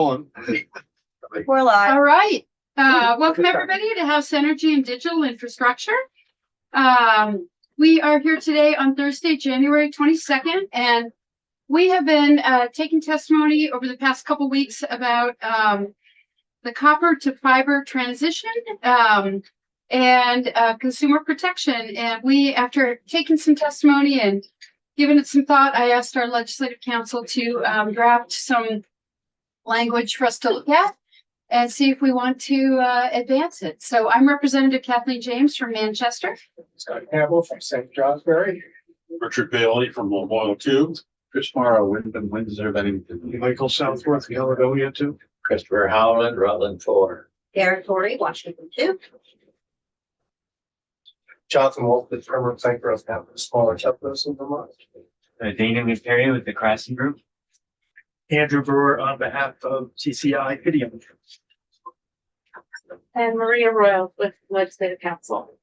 We're live. All right. Welcome everybody to House Energy and Digital Infrastructure. We are here today on Thursday, January 22nd, and we have been taking testimony over the past couple weeks about the copper to fiber transition and consumer protection. And we, after taking some testimony and giving it some thought, I asked our legislative council to draft some language for us to look at and see if we want to advance it. So I'm Representative Kathleen James from Manchester. Scott Campbell from St. Johnsbury. Richard Bailey from Loyal 2. Chris Morrow, Wyndham, Windsor, Bennington. Michael Southworth, Caledonia 2. Christopher Howland, Rutland 4. Gary Torrey, Washington 2. Jonathan Wolf, the former St. Rose Campus, smaller Chapels in Vermont. Dana McPerry with the Craftsman Group. Andrew Brewer on behalf of TCI Hedi. And Maria Royal with Legislative Council.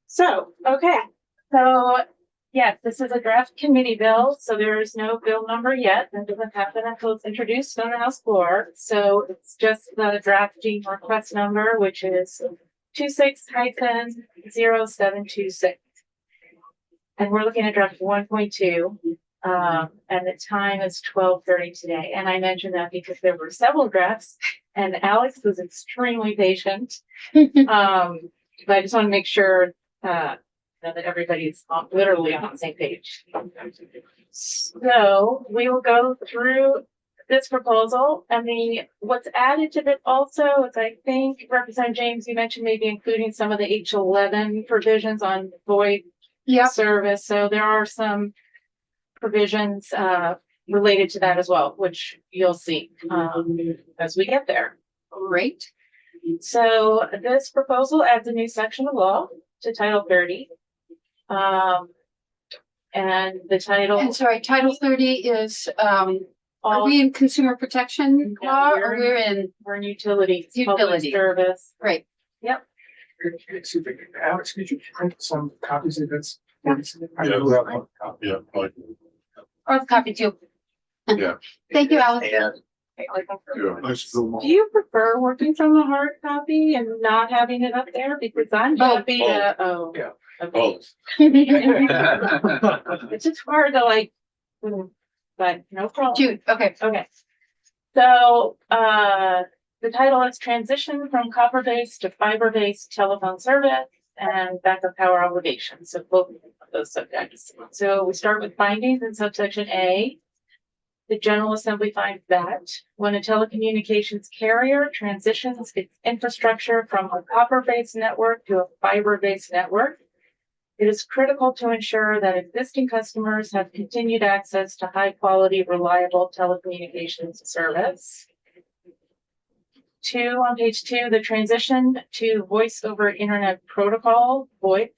So, yes, this is a draft committee bill, so there is no bill number yet. That doesn't happen until it's introduced on the House floor. So it's just the drafting request number, which is 26-0726. And we're looking at draft 1.2. And the time is 12:30 today. And I mentioned that because there were several drafts and Alex was extremely patient. But I just want to make sure that everybody's literally on the same page. So we will go through this proposal. I mean, what's added to it also is, I think, Representative James, you mentioned maybe including some of the H11 provisions on VoIP service. So there are some provisions related to that as well, which you'll see as we get there. Great. So this proposal adds a new section of law to Title 30. And the title. And sorry, Title 30 is, are we in consumer protection law or we're in utilities, public service. Right. Yep. Alex, could you print some copies of this? Yeah, like, or the copy too? yeah. Thank you, Alex. Yeah, nice to Do you prefer working from a hard copy and not having it up there? Because I'm happy to, Yeah. Oh, It's just hard to but no problem. Jude, okay. Okay. So, the title is Transition from Copper-Based to Fiber-Based Telephone Service and Backup Power Obligations. So both of those subjects. So we start with findings in subsection A. The General Assembly finds that when a telecommunications carrier transitions its infrastructure from a copper-based network to a fiber-based network, it is critical to ensure that existing customers have continued access to high-quality, reliable telecommunications service. 2, on page 2, the transition to Voice over Internet Protocol, VoIP,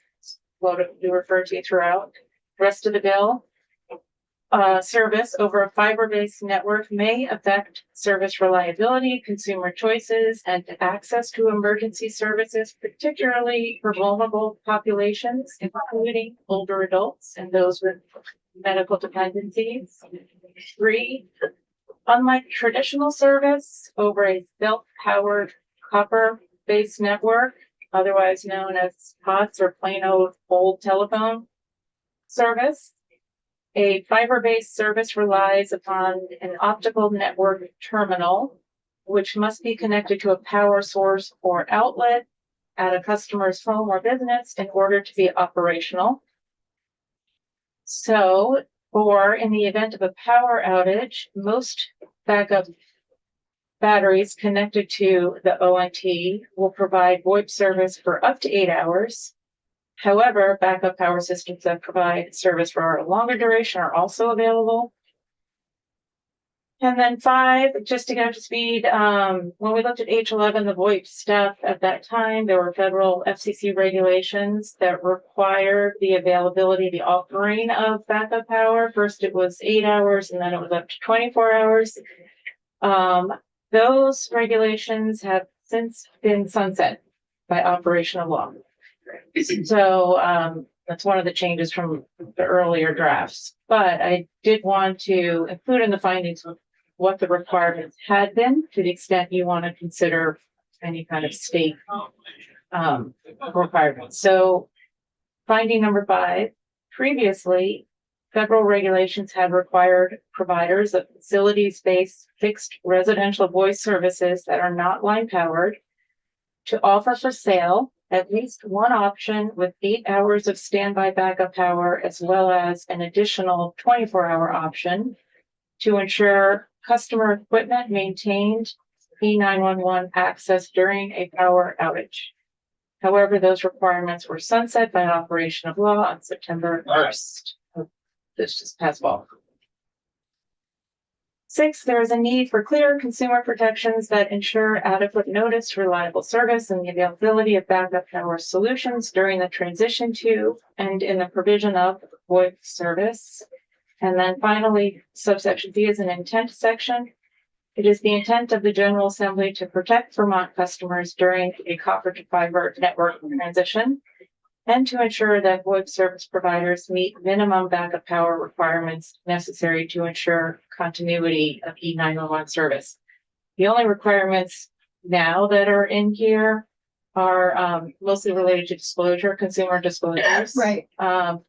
what we refer to throughout the rest of the bill, service over a fiber-based network may affect service reliability, consumer choices, and access to emergency services, particularly for vulnerable populations, including older adults and those with medical dependencies. 3, unlike traditional service over a self-powered copper-based network, otherwise known as POTS or plain old telephone service, a fiber-based service relies upon an optical network terminal, which must be connected to a power source or outlet at a customer's home or business in order to be operational. So, or in the event of a power outage, most backup batteries connected to the ONT will provide VoIP service for up to 8 hours. However, backup power systems that provide service for a longer duration are also available. And then 5, just to get up to speed, when we looked at H11, the VoIP stuff at that time, there were federal FCC regulations that required the availability, the offering of backup power. First it was 8 hours and then it was up to 24 hours. Those regulations have since been sunset by operational law. So that's one of the changes from the earlier drafts. But I did want to include in the findings what the requirements had been, to the extent you want to consider any kind of state requirements. So finding number 5, previously, federal regulations had required providers of facilities-based fixed residential voice services that are not line powered to offer for sale at least one option with 8 hours of standby backup power, as well as an additional 24-hour option to ensure customer equipment maintained E911 access during a power outage. However, those requirements were sunset by operation of law on September 1st. This just past fall. 6, there is a need for clear consumer protections that ensure adequate notice, reliable service, and the availability of backup power solutions during the transition to and in the provision of VoIP service. And then finally, subsection D is an intent section. It is the intent of the General Assembly to protect Vermont customers during a copper to fiber network transition and to ensure that VoIP service providers meet minimum backup power requirements necessary to ensure continuity of E911 service. The only requirements now that are in here are mostly related to disclosure, consumer disclosures. Right. And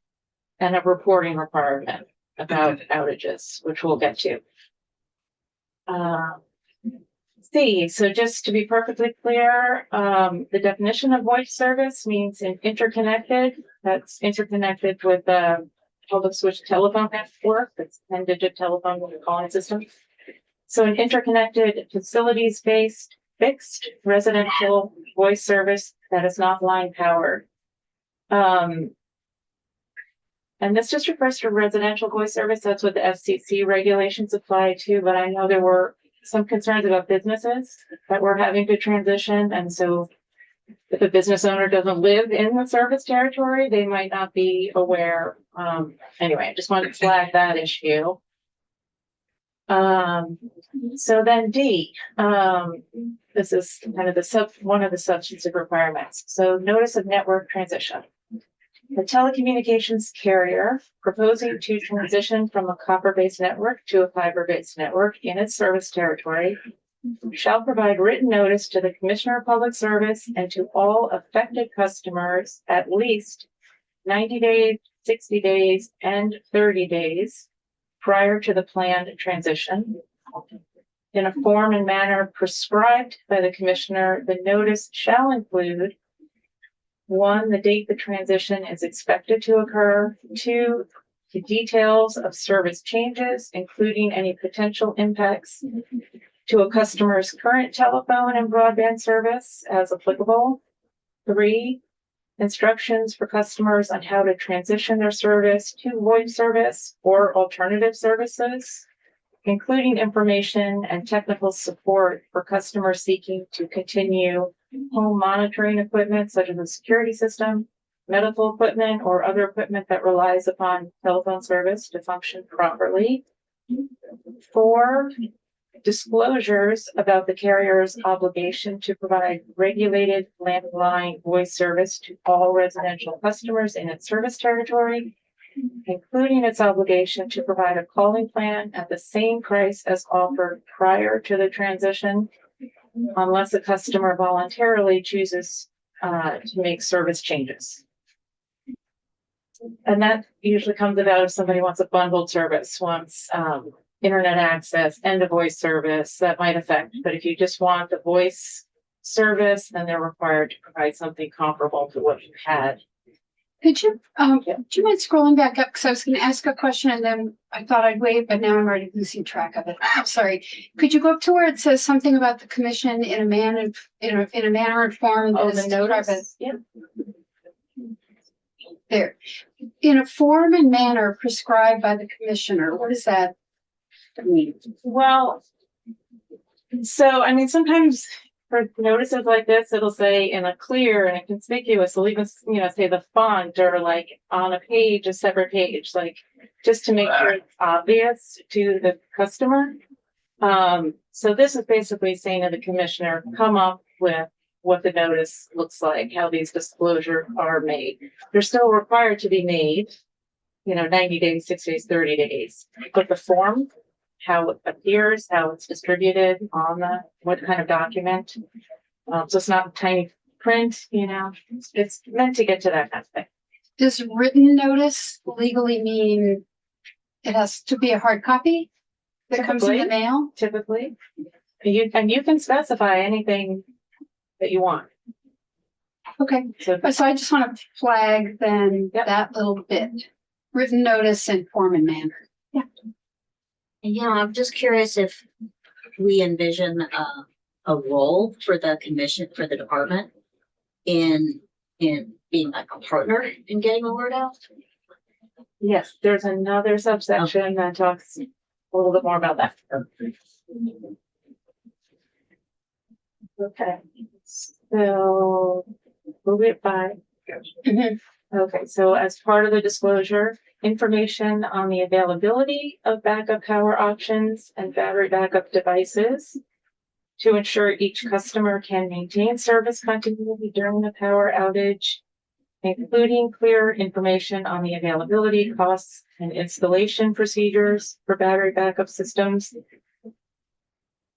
a reporting requirement about outages, which we'll get to. C, so just to be perfectly clear, the definition of voice service means an interconnected, that's interconnected with the public switch telephone network, that's 10-digit telephone with a calling system. So an interconnected facilities-based fixed residential voice service that is not line powered. And this just refers to residential voice service. That's what the FCC regulations apply to, but I know there were some concerns about businesses that were having to transition. And so if a business owner doesn't live in the service territory, they might not be aware. Anyway, I just wanted to flag that issue. So then D, this is kind of one of the substantive requirements. So notice of network transition. The telecommunications carrier proposing to transition from a copper-based network to a fiber-based network in its service territory shall provide written notice to the Commissioner of Public Service and to all affected customers at least 90 days, 60 days, and 30 days prior to the planned transition. In a form and manner prescribed by the Commissioner, the notice shall include 1, the date the transition is expected to occur. 2, the details of service changes, including any potential impacts to a customer's current telephone and broadband service as applicable. 3, instructions for customers on how to transition their service to VoIP service or alternative services, including information and technical support for customers seeking to continue home monitoring equipment such as a security system, medical equipment, or other equipment that relies upon telephone service to function properly. 4, disclosures about the carrier's obligation to provide regulated landline voice service to all residential customers in its service territory, including its obligation to provide a calling plan at the same price as offered prior to the transition, unless a customer voluntarily chooses to make service changes. And that usually comes about if somebody wants a bundled service, wants internet access and a voice service, that might affect. But if you just want the voice service, then they're required to provide something comparable to what you had. Could you, do you mind scrolling back up? Because I was going to ask a question and then I thought I'd wait, but now I'm already losing track of it. I'm sorry. Could you go up to where it says something about the commission in a manner and form? Oh, that the is notice? Yeah. there. In a form and manner prescribed by the commissioner. What does that mean? Well, so I mean, sometimes for notices like this, it'll say in a clear and a conspicuous, it'll even, say the font or like on a page, a separate page, like just to make sure it's obvious to the customer. So this is basically saying to the commissioner, come up with what the notice looks like, how these disclosures are made. They're still required to be made, 90 days, 6 days, 30 days. But the form how it appears, how it's distributed on what kind of document. So it's not tiny print, it's meant to get to that kind of thing. Does written notice legally mean it has to be a hard copy that comes in the Typically. mail? Typically. You can specify anything that you want. Okay, So so I just want to flag then Yep. that little bit. Written notice and form and manner. Yeah, I'm just curious if we envision a role for the commission, for the department in being like a partner in getting the word out. yes, there's another subsection that talks a little bit more about that. Okay, so move it by. Mhm. Okay, so as part of the disclosure, information on the availability of backup power options and battery backup devices to ensure each customer can maintain service continuity during the power outage, including clear information on the availability, costs, and installation procedures for battery backup systems.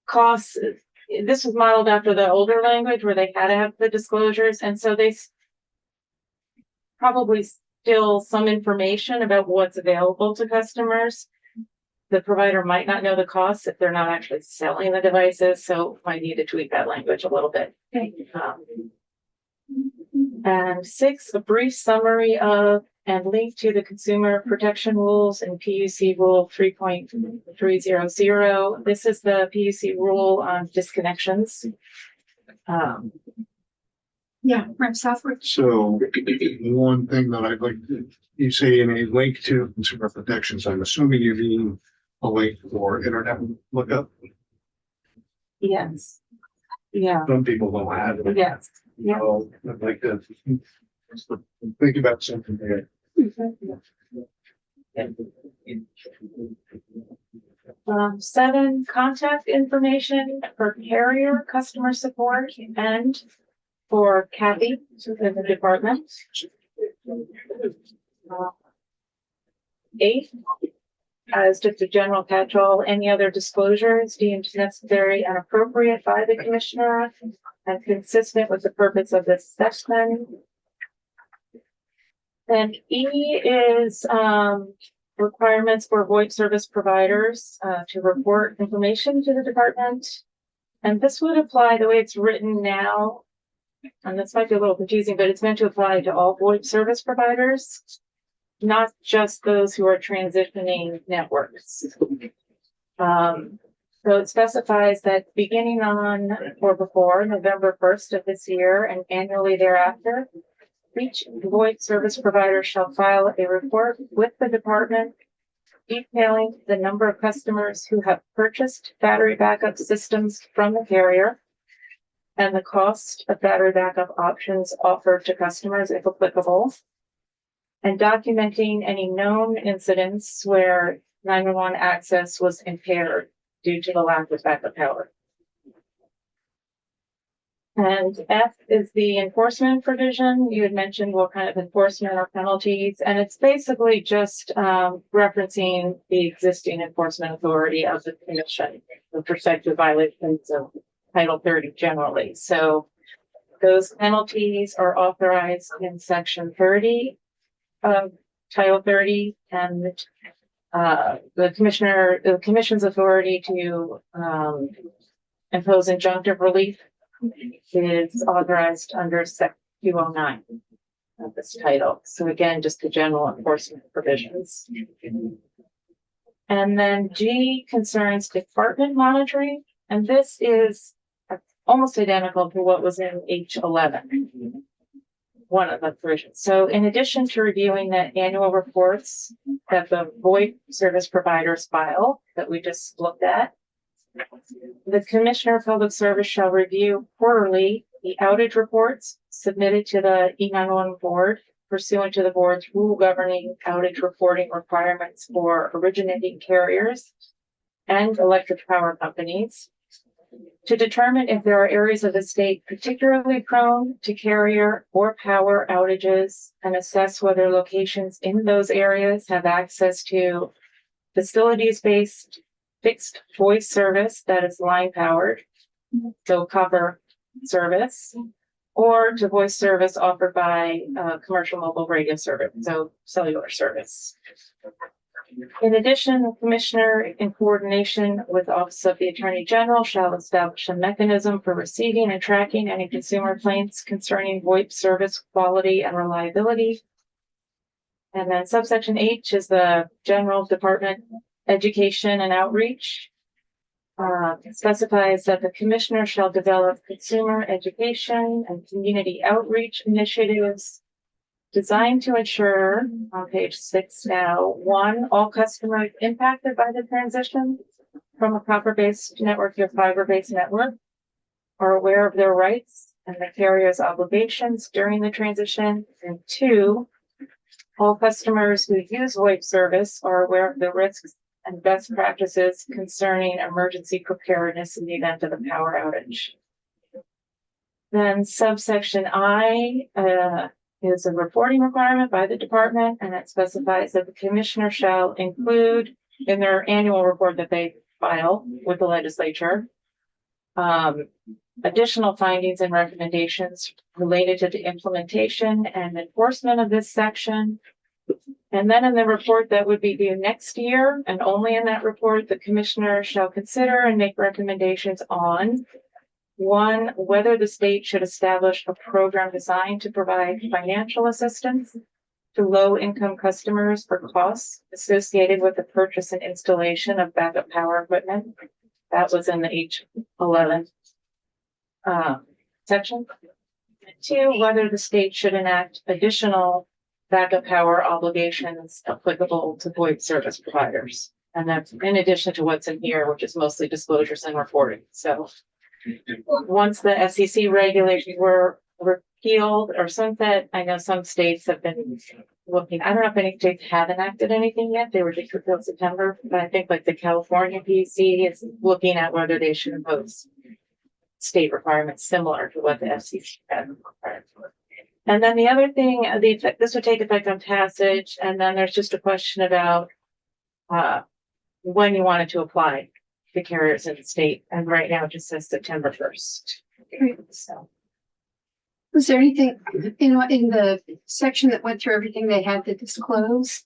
Costs, this was modeled after the older language where they had to have the disclosures, and so they probably still some information about what's available to customers. The provider might not know the costs if they're not actually selling the devices, so might need to tweak that language a little bit. And 6, a brief summary of and link to the consumer protection rules and PUC rule 3.300. This is the PUC rule on disconnections. Yeah, Rep Southwood. So the one thing that I'd like to, you say in a link to consumer protections, I'm assuming you mean a link for internet lookup. Yes. Yeah, Some people don't have it. yes. Yeah. So I'd like to think about something there. 7, contact information for carrier customer support and for Kathy in the department. 8, as just a general catch-all, any other disclosures deemed necessary and appropriate by the commissioner and consistent with the purpose of this section. And E is requirements for VoIP service providers to report information to the department. And this would apply the way it's written now. And this might be a little confusing, but it's meant to apply to all VoIP service providers, not just those who are transitioning networks. So it specifies that beginning on or before November 1st of this year and annually thereafter, each VoIP service provider shall file a report with the department detailing the number of customers who have purchased battery backup systems from the carrier and the cost of battery backup options offered to customers if applicable, and documenting any known incidents where 911 access was impaired due to the lack of backup power. And F is the enforcement provision. You had mentioned what kind of enforcement or penalties, and it's basically just referencing the existing enforcement authority of the commission with respect to violations of Title 30 generally. So those penalties are authorized in Section 30 of Title 30, and the commission's authority to impose injunctive relief is authorized under Section 209 of this title. So again, just the general enforcement provisions. And then G concerns department monitoring, and this is almost identical to what was in H11, one of the provisions. So in addition to reviewing the annual reports that the VoIP service providers file that we just looked at, the Commissioner of Public Service shall review quarterly the outage reports submitted to the E911 board pursuant to the board's rule governing outage reporting requirements for originating carriers and electric power companies to determine if there are areas of the state particularly prone to carrier or power outages and assess whether locations in those areas have access to facilities-based fixed voice service that is line powered, so copper service, or to voice service offered by commercial mobile radio service, so cellular service. In addition, the commissioner, in coordination with the Office of the Attorney General, shall establish a mechanism for receiving and tracking any consumer complaints concerning VoIP service quality and reliability. And then subsection H is the General Department Education and Outreach. It specifies that the commissioner shall develop consumer education and community outreach initiatives designed to ensure, on page 6 now, 1, all customers impacted by the transition from a copper-based network to a fiber-based network are aware of their rights and the carrier's obligations during the transition. And 2, all customers who use VoIP service are aware of the risks and best practices concerning emergency preparedness in the event of a power outage. Then subsection I is a reporting requirement by the department, and it specifies that the commissioner shall include in their annual report that they file with the legislature additional findings and recommendations related to the implementation and enforcement of this section. And then in the report that would be due next year, and only in that report, the commissioner shall consider and make recommendations on 1, whether the state should establish a program designed to provide financial assistance to low-income customers for costs associated with the purchase and installation of backup power equipment. That was in the H11 section. 2, whether the state should enact additional backup power obligations applicable to VoIP service providers. And that's in addition to what's in here, which is mostly disclosures and reporting. So once the FCC regulations were repealed or sunset, I know some states have been looking. I don't know if any states have enacted anything yet. They were just repealed September, but I think like the California PC is looking at whether they should impose state requirements similar to what the FCC has required. And then the other thing, this would take effect on passage, and then there's just a question about when you wanted to apply to carriers in the state, and right now it just says September 1st. So Was there anything in the section that went through everything they had to disclose?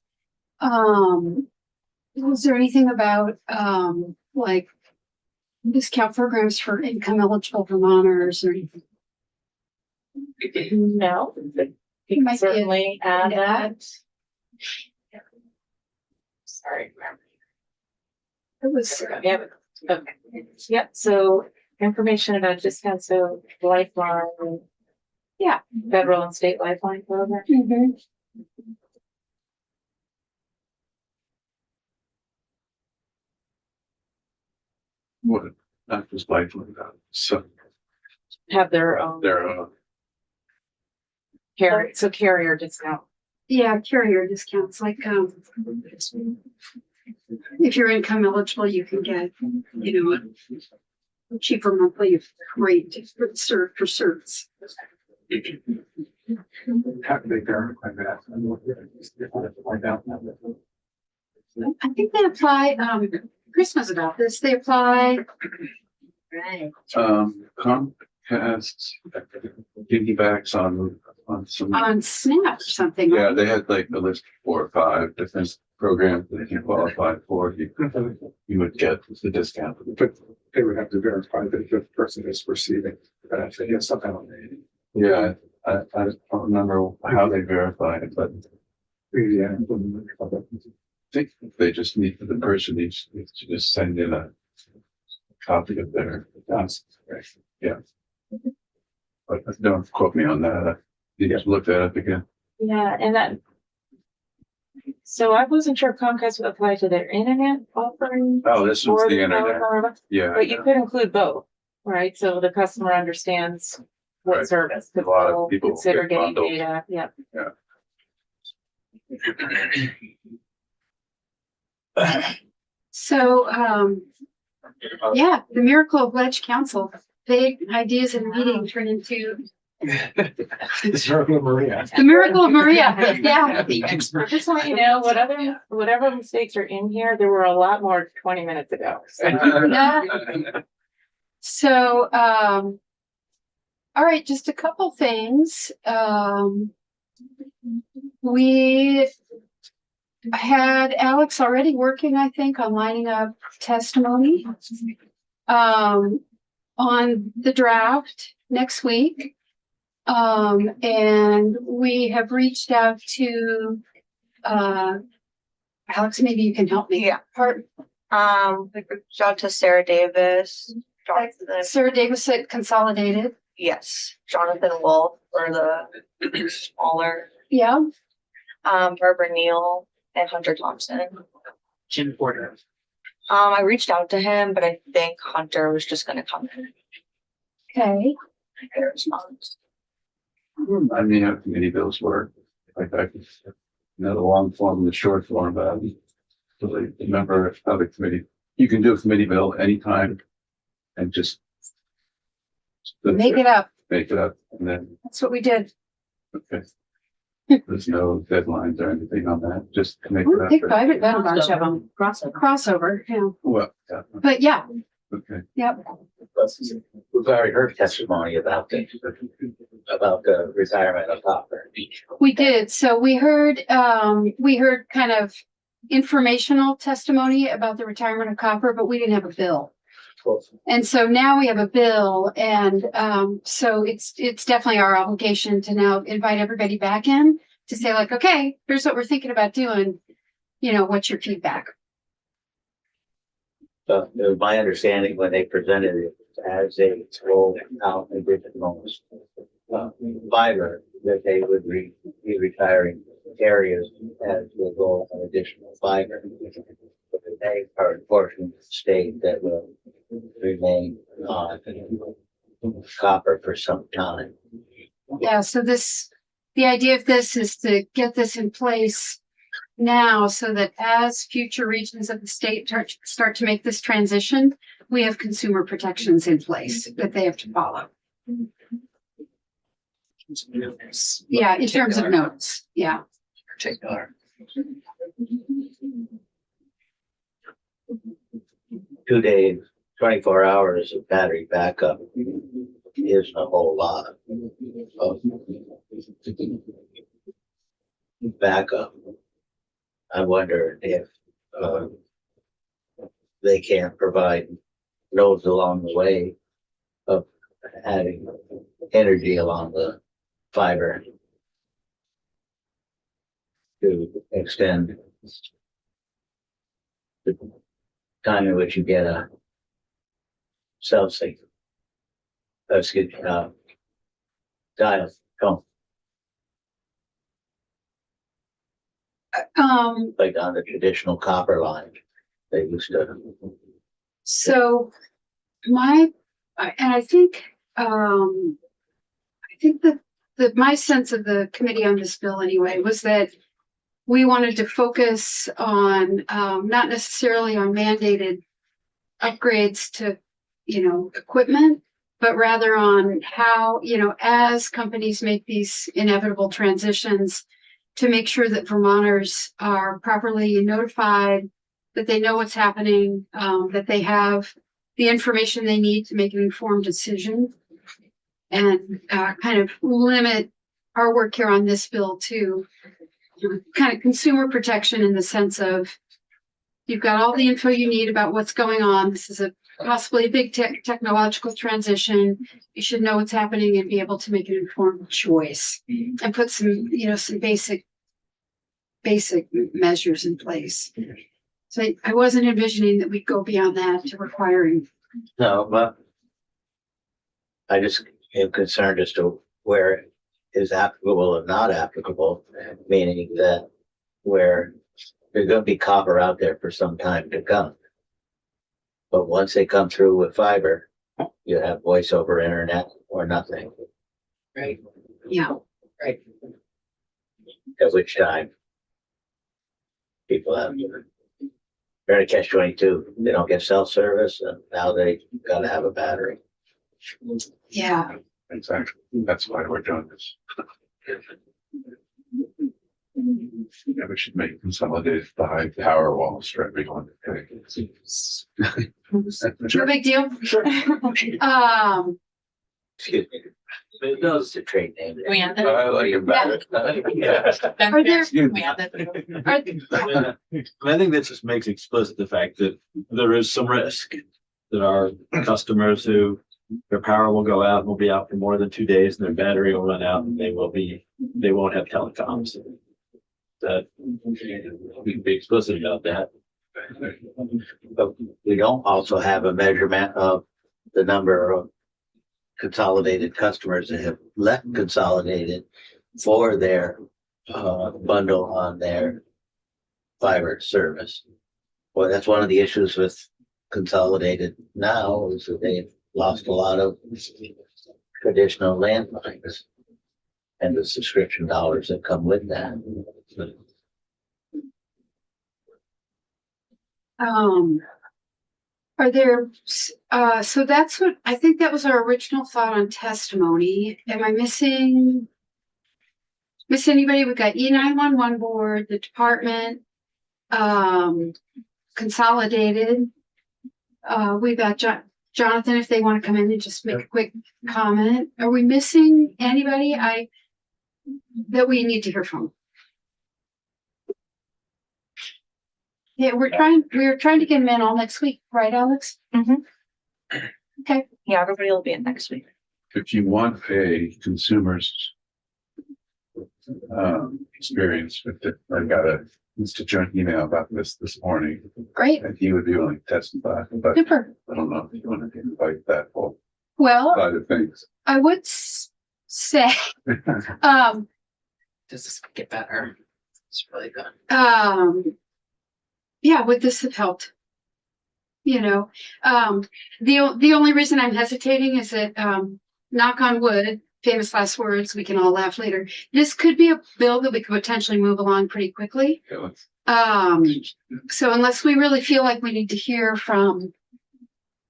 Was there anything about like discount programs for income eligible Vermonters or anything? no, you Might can be certainly add yeah. that. Sorry. It was Yeah, okay. Yep, so information about discounts, so Lifeline. Yeah. Federal and state Lifeline program. mhm. What, not just like that, so Have their own they're, carrier discount. Yeah, carrier discounts like if you're income eligible, you can get, a cheaper monthly rate for certs. How do they verify that? I think they apply, Chris knows about this, they apply, Right. Comcast piggybacks on some, on SNAP or something. yeah, right? they had like a list of 4 or 5 different programs that you qualify for, you would get the discount. But they would have to verify that the person is receiving benefit, yes, something like that. Yeah, I don't remember how they verified it, but Yeah. I think they just need, the person needs to just send in a copy of their, yeah. But don't quote me on that, you just look that up again. Yeah, and that. So I wasn't sure if Comcast would apply to their internet offering. Oh, this or was the internet, telephone, yeah. But you could include both, right? So the customer understands what Right. service. A lot of they'll people consider get getting bundled. data, yeah. So, yeah, the miracle of Ledge Council, big ideas in a meeting turn into Circle Maria. The miracle of Maria, yeah. Just want you to know, whatever mistakes are in here, there were a lot more 20 minutes ago. So, Yeah. So, all right, just a couple things. We had Alex already working, I think, on lining up testimony on the draft next week. And we have reached out to Alex, maybe you can help me. Yeah. We reached out to Sarah Davis, Jonathan, Sarah Davis at Consolidated. yes, Jonathan Wolf for the smaller, Yeah. Barbara Neal and Hunter Thompson. Jim Porter. I reached out to him, but I think Hunter was just gonna come in Okay. and respond. I mean, how committee bills work, like I can, the long form and the short form, but I'm really a member of the committee. You can do a committee bill anytime and just Make it up. make it up, and then, That's what we did. okay. There's no deadlines or anything on that, just make I it think up. I've done a bunch of them. Crossover. Crossover, yeah. Well, yeah, But yeah, okay. yep. We've already heard testimony about the retirement of Hopper. We did. So we heard kind of informational testimony about the retirement of copper, but we didn't have a bill. And so now we have a bill, and so it's definitely our obligation to now invite everybody back in to say like, okay, here's what we're thinking about doing. You know, what's your feedback? So it was my understanding when they presented it as a roll out additional fiber, that they would be retiring areas as will go an additional fiber. But they are a portion of the state that will remain on copper for some time. Yeah. So the idea of this is to get this in place now so that as future regions of the state start to make this transition, we have consumer protections in place that they have to follow. Yeah, in terms of notes. Yeah. Particular. 2 days, 24 hours of battery backup isn't a whole lot of backup. I wonder if they can provide nodes along the way of adding energy along the fiber to extend the time in which you get a cell signal. Dial tone, like on the traditional copper line they used to. So I think that my sense of the committee on this bill anyway was that we wanted to focus on not necessarily on mandated upgrades to, equipment, but rather on how, as companies make these inevitable transitions, to make sure that Vermonters are properly notified, that they know what's happening, that they have the information they need to make an informed decision, and kind of limit our work here on this bill to kind of consumer protection in the sense of you've got all the info you need about what's going on. This is possibly a big technological transition. You should know what's happening and be able to make an informed choice and put some basic measures in place. So I wasn't envisioning that we'd go beyond that to requiring. No, but I just am concerned as to where it is applicable and not applicable, meaning that where there's going to be copper out there for some time to come. But once they come through with fiber, you have voice over internet or nothing. Right. Yeah. Right. At which time people have to, they're in a catch-22. They don't get cell service, and now they gotta have a battery. Yeah. Exactly. That's why we're doing this. Yeah, we should make consolidated high power walls for everyone. No big deal. Um, Excuse me. But it does the trade name. We have that. I like it better. Are there- We have that. are, I think this just makes explicit the fact that there is some risk that our customers who their power will go out and will be out for more than 2 days and their battery will run out and they won't have telecoms. That we can be explicit about that. But we don't also have a measurement of the number of consolidated customers that have left consolidated for their bundle on their fiber service. Well, that's one of the issues with consolidated now is that they've lost a lot of traditional landlines and the subscription dollars that come with that. are there, so that's what, I think that was our original thought on testimony. Am I missing anybody? We've got E911 board, the department, consolidated. We've got Jonathan, if they want to come in and just make a quick comment. Are we missing anybody that we need to hear from? Yeah, we're trying to get them in all next week, right, Alex? Okay. Yeah, everybody will be in next week. If you want a consumer's experience with it, I got a constituent email about this morning, Great, and he would be willing to testify, but super. I don't know if you want to invite that whole Well, side of things. I would say, Does this get better? It's really good. yeah, would this have helped? You know, the only reason I'm hesitating is that, knock on wood, famous last words, we can all laugh later. This could be a bill that we could potentially move along pretty quickly. Okay, let's- So unless we really feel like we need to hear from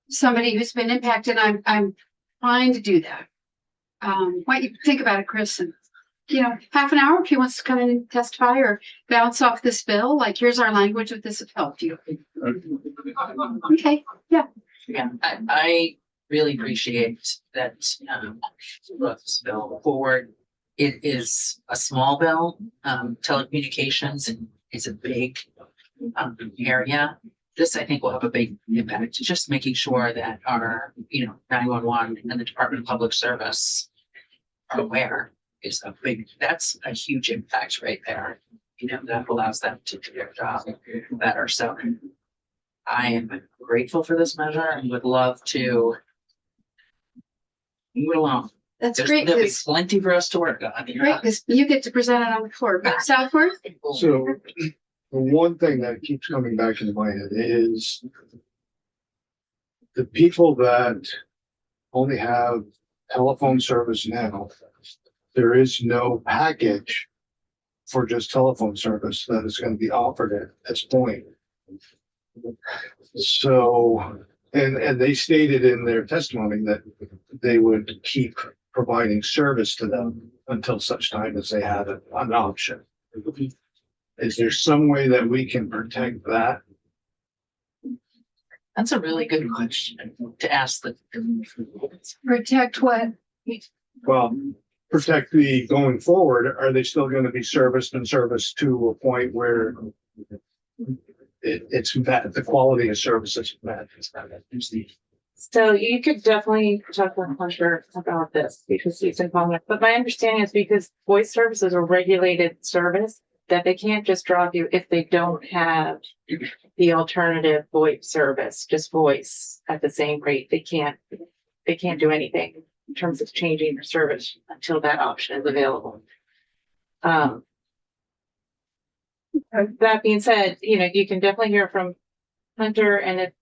somebody who's been impacted, I'm fine to do that. Why don't you think about it, Chris, and, half an hour if he wants to come in and testify or bounce off this bill, like, here's our language, would this have helped you? Okay, Yeah, I really appreciate that, brought this bill forward. It is a small bill, telecommunications and it's a big, area. This, I think, will have a big impact, just making sure that our, 911 and the Department of Public Service are aware that's a huge impact right there. That allows them to do their job better. So I am grateful for this measure and would love to move it along. that's great, There'll be because plenty for us to work on. you get to present it on the floor. But Southworth? So the one thing that keeps coming back into my head is the people that only have telephone service now, there is no package for just telephone service that is going to be offered at this point. So, and they stated in their testimony that they would keep providing service to them until such time as they had an option. Is there some way that we can protect that? That's a really good question to ask the. Protect what? Well, protect the going forward, are they still gonna be serviced to a point where it's met, the quality of service is met? So you could definitely talk with Hunter about this because he's involved. But my understanding is because voice service is a regulated service, that they can't just drop you if they don't have the alternative VoIP service, just voice at the same rate. They can't do anything in terms of changing their service until that option is available. That being said, you can definitely hear from Hunter and it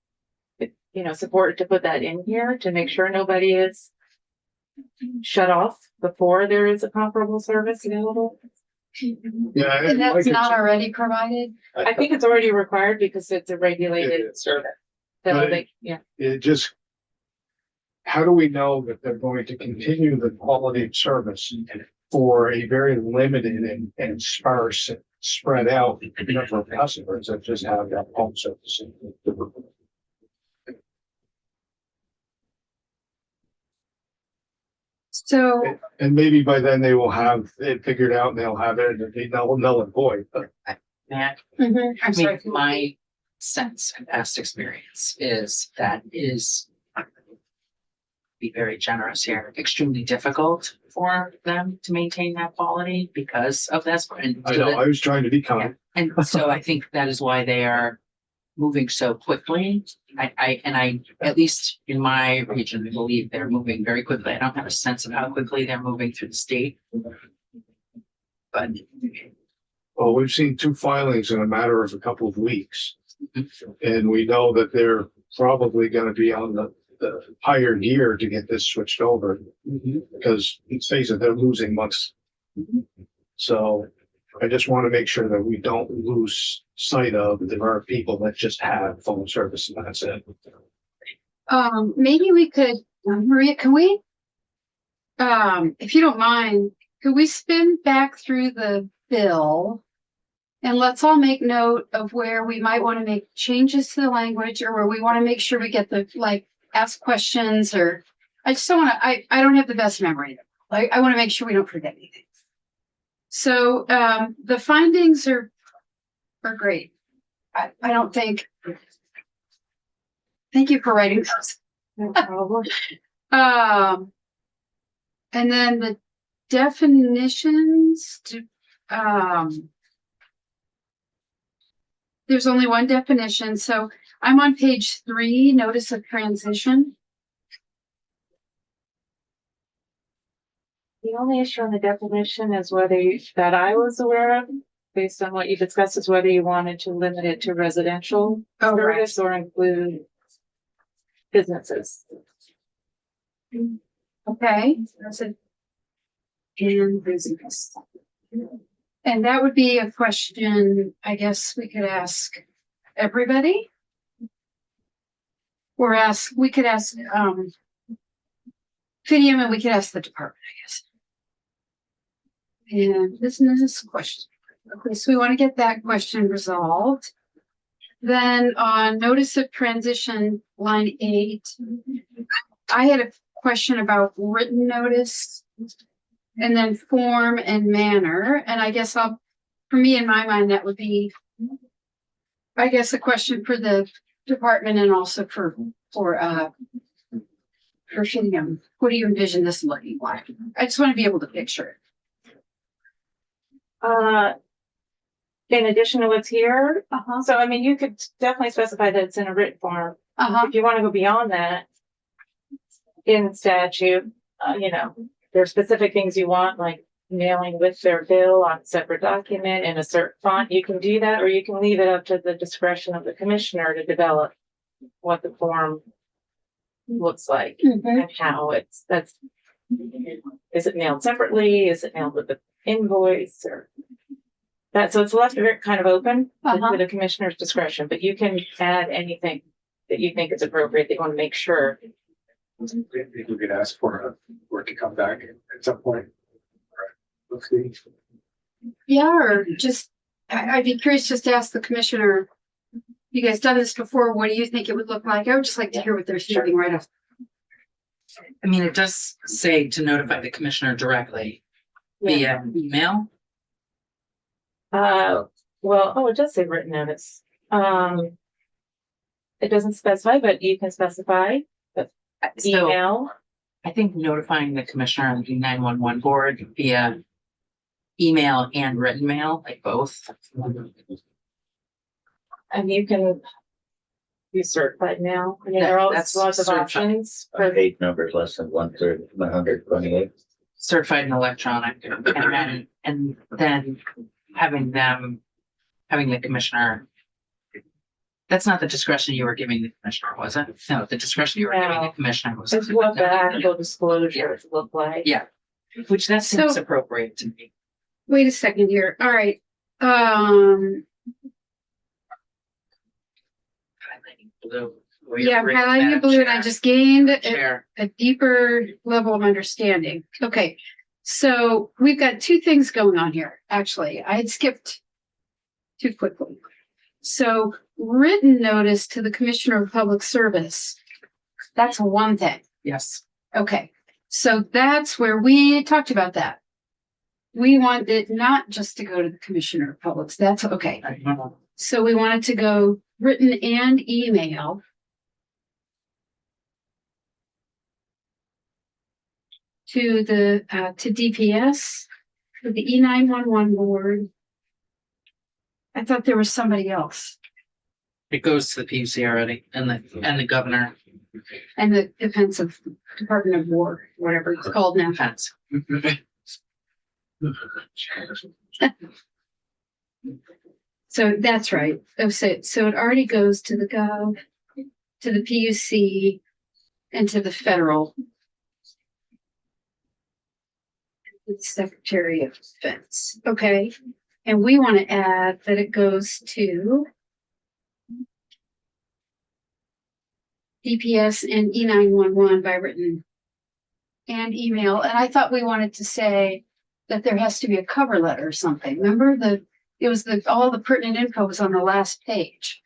support to put that in here to make sure nobody is shut off before there is a comparable service available. Yeah. And that's not already provided? I think it's already required because it's a regulated service. So But they, yeah. It just, how do we know that they're going to continue the quality of service for a very limited and sparse, spread out number of customers that just have that home service? So, And maybe by then they will have it figured out and they'll have it and it'll be null and void, but Matt, I'm I sorry. mean, my sense and past experience is that is be very generous here, extremely difficult for them to maintain that quality because of this. And I know, I was trying to be kind. and so I think that is why they are moving so quickly. I, at least in my region, I believe they're moving very quickly. I don't have a sense of how quickly they're moving through the state. But Well, we've seen 2 filings in a matter of a couple of weeks. And we know that they're probably gonna be on the higher gear to get this switched over. Because let's face it, they're losing months. So I just want to make sure that we don't lose sight of there are people that just have phone service and that's it. Maybe we could, Maria, can we? If you don't mind, could we spin back through the bill? And let's all make note of where we might want to make changes to the language or where we want to make sure we get the, like, ask questions or, I just don't want to, I don't have the best memory. Like, I want to make sure we don't forget anything. So, the findings are great. I don't think, thank you for writing those. No problem. And then the definitions there's only one definition, so I'm on page 3, notice of transition. The only issue on the definition is whether that I was aware of, based on what you discussed, is whether you wanted to limit it to residential Oh, right. service or include businesses. Okay, that's it. And business. And that would be a question, I guess we could ask everybody. We could ask, Fidium and we could ask the department, I guess. And business question. Okay, so we want to get that question resolved. Then on notice of transition, line 8, I had a question about written notice and then form and manner. And I guess for me, in my mind, that would be, I guess, a question for the department and also for Fidium. What do you envision this looking like? I just want to be able to picture it. In addition to what's here, Uh-huh. so I mean, you could definitely specify that it's in a written form. Uh-huh. If you want to go beyond that in statute, there are specific things you want, like mailing with their bill on a separate document in a certain font, you can do that, or you can leave it up to the discretion of the commissioner to develop what the form looks like and how is it mailed separately? Is it mailed with the invoice or that? So it's left kind of open to the commissioner's discretion, but you can add anything that you think is appropriate that you want to make sure. Maybe we could ask for it to come back at some point. Let's see. Yeah, or just, I'd be curious just to ask the commissioner, you guys done this before, what do you think it would look like? I would just like to hear what they're thinking right off. I mean, it does say to notify the commissioner directly via email. It does say written notice. It doesn't specify, but you can specify email. I think notifying the commissioner of the 911 board via email and written mail, like both. And you can be certified now. I mean, there are That's lots of certified. options. Page numbers less than 128. Certified and electronic, and then having the commissioner. That's not the discretion you were giving the commissioner, was it? No, the discretion you were giving the commissioner was. It's what the actual disclosures look like. Yeah, which that seems appropriate to me. Wait a second here. All right. Blue, Yeah, I'm highlighting in blue and I just gained Chair. a deeper level of understanding. Okay, so we've got two things going on here, actually. I had skipped too quickly. So written notice to the Commissioner of Public Service, that's one thing. Yes. Okay, so that's where we talked about that. We want it not just to go to the Commissioner of Public, that's okay. So we want it to go written and email. To the, to DPS, to the E911 board. I thought there was somebody else, It goes to the PUC already and the governor and the Defensive Department of War, whatever it's called now. defense. So that's right. Oh, so it already goes to the gov, to the PUC, and to the federal. The Secretary of Defense. Okay. And we want to add that it goes to DPS and E911 by written and email. And I thought we wanted to say that there has to be a cover letter or something. Remember all the pertinent info was on the last page.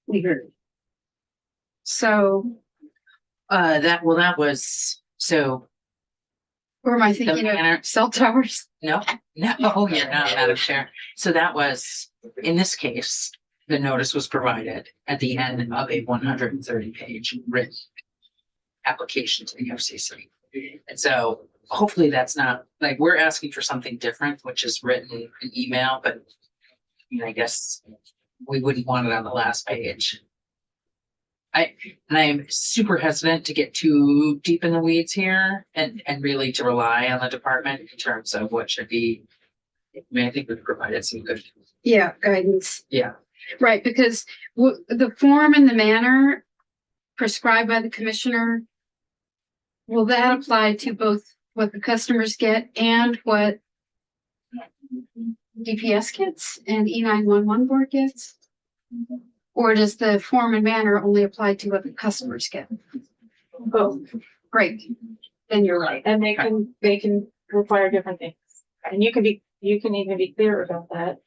We heard. So, That was, so, or am I thinking manner- of cell towers? no, you're not, Madam Chair. So that was, in this case, the notice was provided at the end of a 130-page written application to the FCC. And so hopefully that's not, like, we're asking for something different, which is written in email, but I guess we wouldn't want it on the last page. I'm super hesitant to get too deep in the weeds here and really to rely on the department in terms of what should be. I think we've provided some good. Yeah, guidance. Yeah. Right, because the form and the manner prescribed by the commissioner, will that apply to both what the customers get and what DPS gets and E911 board gets? Or does the form and manner only apply to what the customers get? Both, Great, then you're right. and they can require different things. And you can even be clear about that.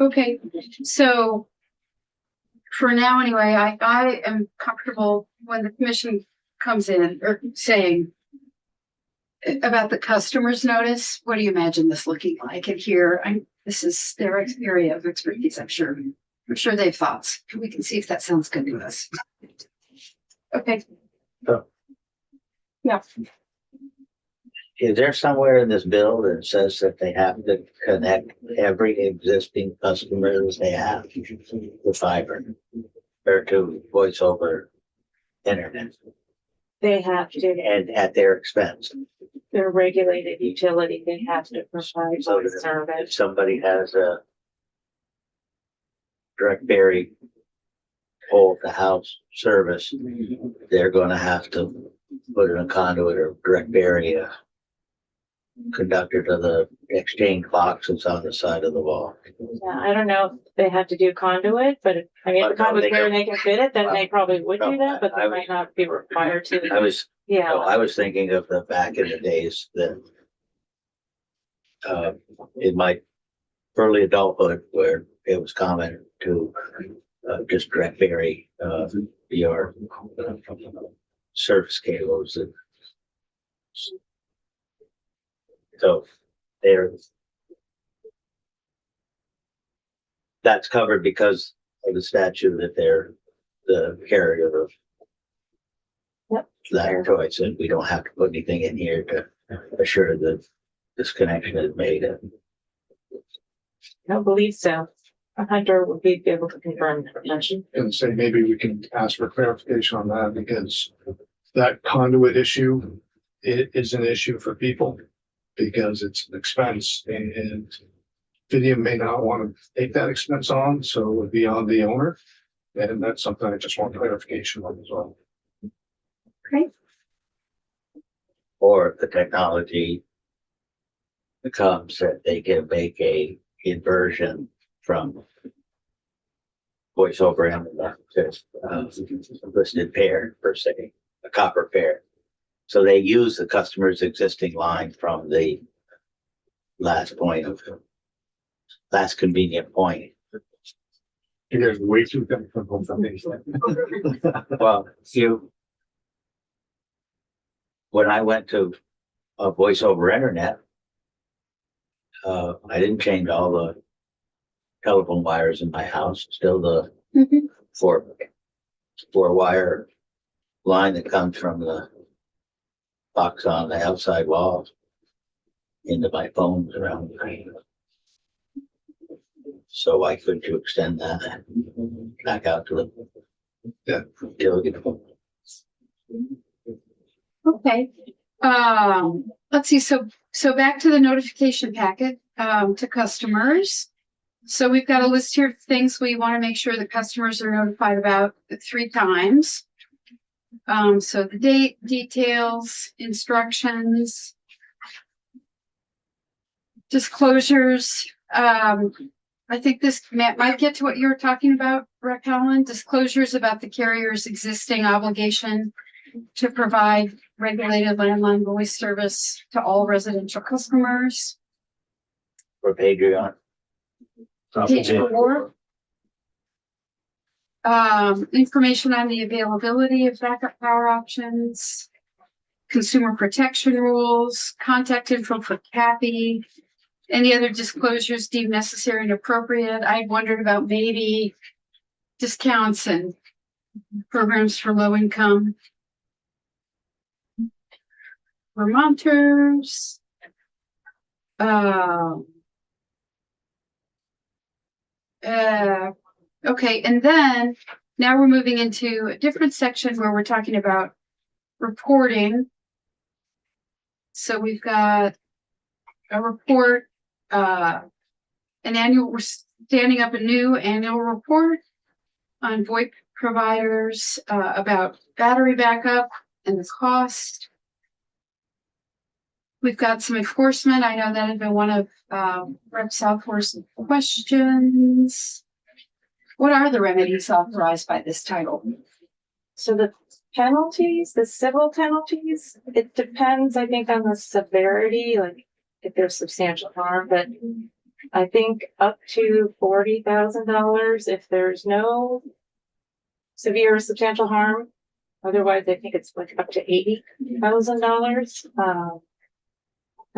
Okay, so for now anyway, I am comfortable when the commission comes in or saying about the customer's notice, what do you imagine this looking like? And here, this is their area of expertise, I'm sure. I'm sure they have thoughts. We can see if that sounds good to us. Okay. Yeah. Is there somewhere in this bill that says that they have to connect every existing customer that they have to fiber or to voice over internet They have to, and at their expense? they're regulated utility, they have to provide So voice if service. somebody has a direct berry pole to house service, they're gonna have to put in a conduit or direct berry conductor to the exchange box that's on the side of the wall. Yeah, I don't know if they have to do conduit, but if the But no, conduit they where don't. they can fit it, then they probably would do that, but I they was- might not be required to. I was Yeah, thinking of the back in the days that in my early adulthood where it was common to just direct bury your service cables. And so that's covered because of the statute that they're the carrier of Yep. that choice, and we don't have to put anything in here to assure that this connection is made. I don't believe so. A hunter would be able to confirm that. And say maybe we can ask for clarification on that because that conduit issue is an issue for people because it's an expense and Fidium may not want to take that expense on, so it would be on the owner. And that's something I just want clarification on as well. Or if the technology becomes that they can make a inversion from voice over Internet to listed pair per se, a copper pair. So they use the customer's existing line from the last convenient point. You guys are way too technical for me. Well, when I went to a voice over internet, I didn't change all the telephone wires in my house, still the Mhm. four wire line that comes from the box on the outside wall into my phones around me. So why couldn't you extend that back out to the utility pole? Okay. Let's see. So back to the notification packet, to customers. So we've got a list here of things we want to make sure that customers are notified about 3 times. So the date, details, instructions, disclosures. I think this might get to what you were talking about, Rep. Helen, disclosures about the carrier's existing obligation to provide regulated landline voice service to all residential customers. Or Patreon? Page 4. Information on the availability of backup power options, consumer protection rules, contact info for Kathy, any other disclosures deemed necessary and appropriate. I wondered about maybe discounts and programs for low income Vermonters. Okay, and then now we're moving into a different section where we're talking about reporting. So we've got a report, we're standing up a new annual report on VoIP providers, about battery backup and the cost. We've got some enforcement. I know that had been one of Rep. Southworth's questions. What are the remedies authorized by this title? So the penalties, the civil penalties, it depends, I think, on the severity, like if there's substantial harm, but I think up to $40,000 if there's no severe or substantial harm. Otherwise, I think it's like up to $80,000.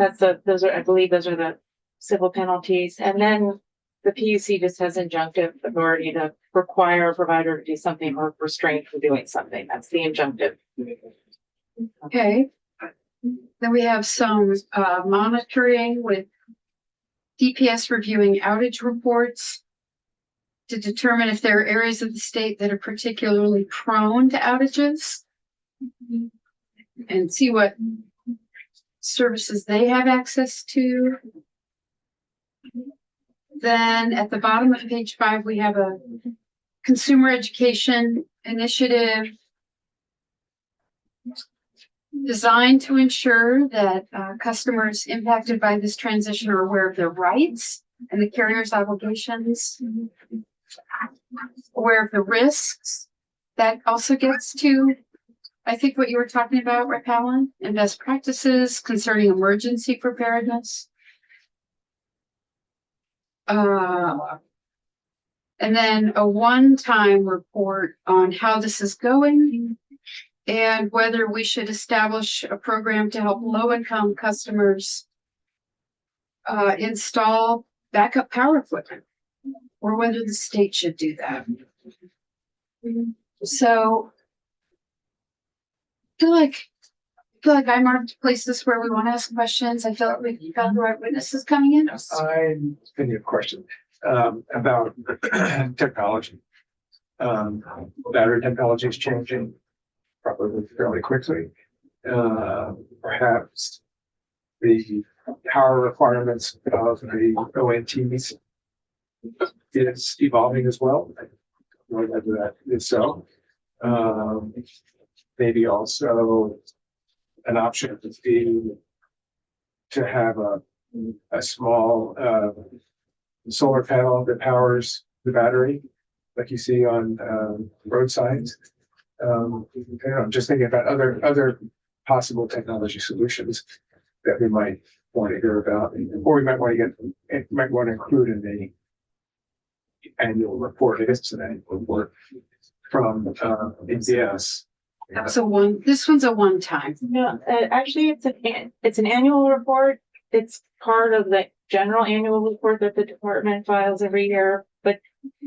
I believe those are the civil penalties. And then the PUC just has injunctive authority to require a provider to do something or restrain from doing something. That's the injunctive. Okay. Then we have some monitoring with DPS reviewing outage reports to determine if there are areas of the state that are particularly prone to outages and see what services they have access to. Then at the bottom of page 5, we have a consumer education initiative designed to ensure that customers impacted by this transition are aware of their rights and the carrier's obligations, aware of the risks. That also gets to, I think, what you were talking about, Rep. Helen, and best practices concerning emergency preparedness. And then a one-time report on how this is going and whether we should establish a program to help low-income customers install backup power equipment, or whether the state should do that. So I feel like I marked places where we want to ask questions. I feel like we've got the right witnesses coming in. I'm thinking of a question about technology. Battery technology is changing probably fairly quickly. Perhaps the power requirements of the ONTs is evolving as well. Whether that is so. Maybe also an option would be to have a small solar panel that powers the battery like you see on, road signs. You know, I'm just thinking about other possible technology solutions that we might want to hear about, or we might want to include in the annual report. I guess it's an annual report from, NCS. This one's a one-time. No, actually, it's an annual report. It's part of the general annual report that the department files every year. But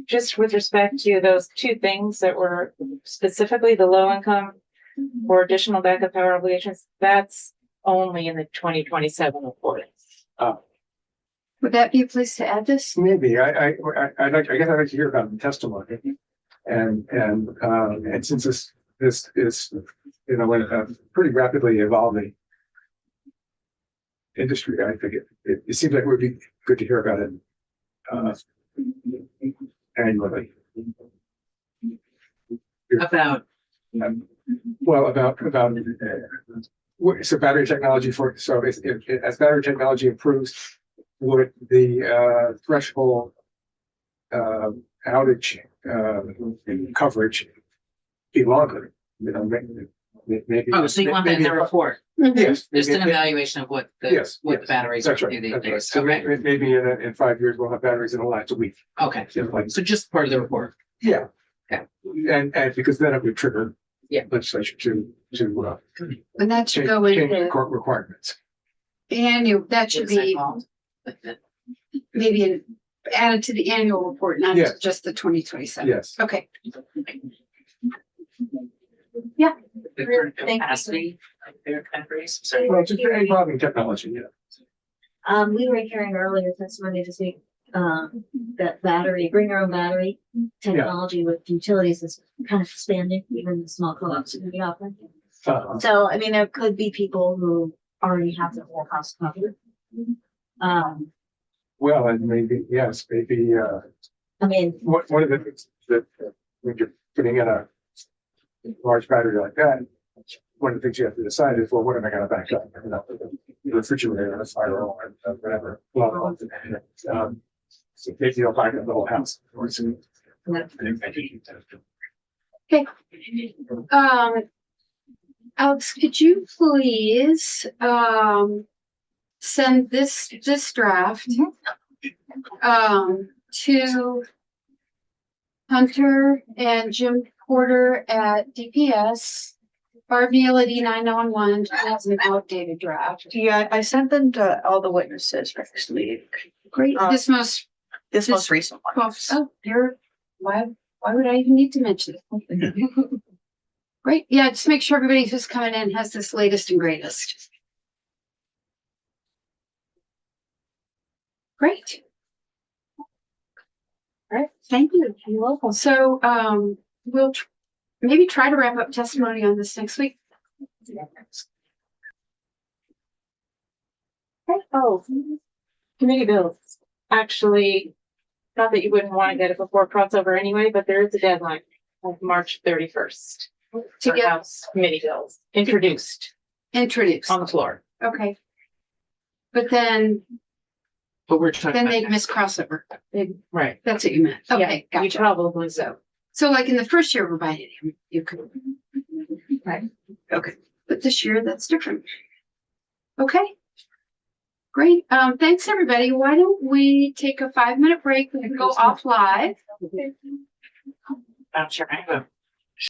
just with respect to those two things that were specifically the low income or additional backup power obligations, that's only in the 2027 report. Would that be a place to add this? Maybe, I guess I'd like to hear about the testimony. And since this is, you know, a pretty rapidly evolving industry, I think it seems like it would be good to hear about it, annually. About, Well, so battery technology as battery technology improves, would the threshold outage coverage be longer? You know, maybe. oh, so you want that in the report? Yes. Just an maybe- evaluation of what the Yes, what the batteries That's are right. these That's right. days. So Okay, maybe in 5 years, we'll have batteries that'll last a week. okay. You know, like, So just part of the report. yeah. Okay. And because then it would trigger. Yeah. Legislation to And that should change go into court requirements. annual, that should What's that be called? maybe added to the annual report, not Yes. just the 2027. Yes. Okay. The current Thank you. capacity of their batteries, sorry. Well, it's very evolving technology, yeah. We were hearing earlier testimony this week, that bring your own battery technology with utilities is kind of expanding, even the small co-ops are gonna be offering. So, I mean, there could be people who already have the whole house covered. Well, and maybe, yes, maybe, I mean, one of the things that when you're putting in a large battery like that, one of the things you have to decide is, well, what am I gonna back up? You know, the refrigerator, a fire alarm, whatever. So maybe you'll back up the whole house. Alex, could you please, send this draft, to Hunter and Jim Porter at DPS, Barb Neal at E911, has an outdated draft. Yeah, I sent them to all the witnesses for this week. Great, this most, This most recent one. oh, why would I even need to mention it? Great, yeah, just make sure everybody who's coming in has this latest and greatest. Great. All right, thank you. You're welcome. So, we'll maybe try to wrap up testimony on this next week. Oh, committee bills. Actually, not that you wouldn't want to get it before crossover anyway, but there is a deadline of March 31st. To get House committee bills introduced introduced. on the floor. Okay. But then we're talking they'd about, miss crossover. right, That's what you meant. Okay, Yeah, you gotcha. probably so. So like in the first year we're buying it, you could. Right. Okay, but this year that's different. Okay. Great. Thanks everybody. Why don't we take a 5-minute break? We can go off live. I'm sure I have